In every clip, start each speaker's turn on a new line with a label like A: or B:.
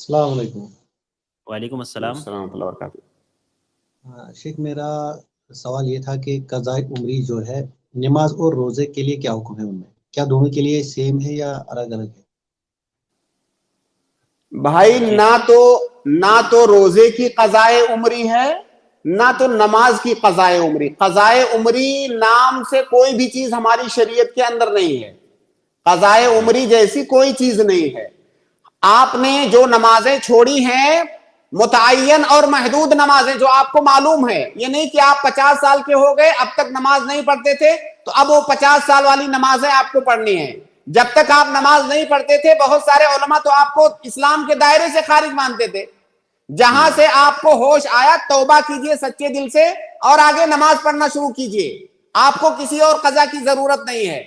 A: السلام علیکم۔
B: وعلیکم السلام۔
C: السلام ورحمۃ اللہ وبرکاتہ۔
A: شیخ میرا سوال یہ تھا کہ قضاء عمری جو ہے نماز اور روزے کے لیے کیا حکم ہے، ان میں کیا دونوں کے لیے سیم ہے یا الگ الگ ہے؟
C: بھائی نہ تو روزے کی قضاء عمری ہے نہ تو نماز کی قضاء عمری۔ قضاء عمری نام سے کوئی بھی چیز ہماری شریعت کے اندر نہیں ہے، قضاء عمری جیسی کوئی چیز نہیں ہے۔ آپ نے جو نمازیں چھوڑی ہیں متعین اور محدود نمازیں جو آپ کو معلوم ہے، یہ نہیں کہ آپ 50 سال کے ہو گئے اب تک نماز نہیں پڑھتے تھے تو اب وہ 50 سال والی نمازیں آپ کو پڑھنی ہیں۔ جب تک آپ نماز نہیں پڑھتے تھے بہت سارے علماء تو آپ کو اسلام کے دائرے سے خارج مانتے تھے۔ جہاں سے آپ کو ہوش آیا توبہ کیجئے سچے دل سے اور آگے نماز پڑھنا شروع کیجئے، آپ کو کسی اور قضا کی ضرورت نہیں ہے۔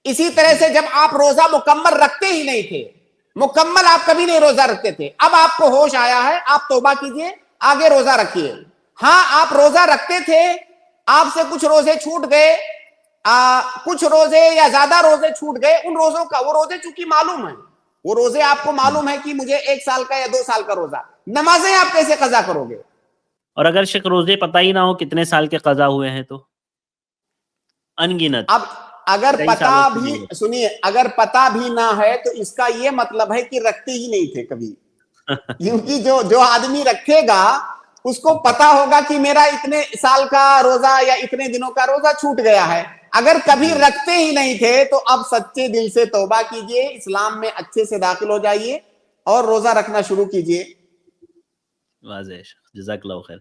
C: اسی طرح سے جب آپ روزہ مکمل رکھتے ہی نہیں تھے، مکمل آپ کبھی نہیں روزہ رکھتے تھے، اب آپ کو ہوش آیا ہے، آپ توبہ کیجئے، آگے روزہ رکھیے۔ ہاں آپ روزہ رکھتے تھے، آپ سے کچھ روزے چھوٹ گئے، کچھ روزے یا زیادہ روزے چھوٹ گئے، ان روزوں کا وہ روزے چونکہ معلوم ہے، وہ روزے آپ کو معلوم ہے کہ مجھے 1 سال کا یا 2 سال کا روزہ، نمازیں آپ کیسے قضا کرو گے؟
B: اور اگر شیخ روزے پتہ ہی نہ ہو کتنے سال کے قضا ہوئے ہیں تو انگنت،
C: اب اگر
B: کئی
C: پتا
B: سالوں کے
C: بھی
B: لیے
C: سنیے، اگر پتا بھی نہ ہے تو اس کا یہ مطلب ہے کہ رکھتے ہی نہیں تھے کبھی، کیونکہ جو آدمی رکھے گا اس کو پتا ہوگا کہ میرا اتنے سال کا روزہ یا اتنے دنوں کا روزہ چھوٹ گیا ہے۔ اگر کبھی رکھتے ہی نہیں تھے تو اب سچے دل سے توبہ کیجئے، اسلام میں اچھے سے داخل ہو جائیے اور روزہ رکھنا شروع کیجئے۔
B: واضح ہے، جزاک اللہ خیر۔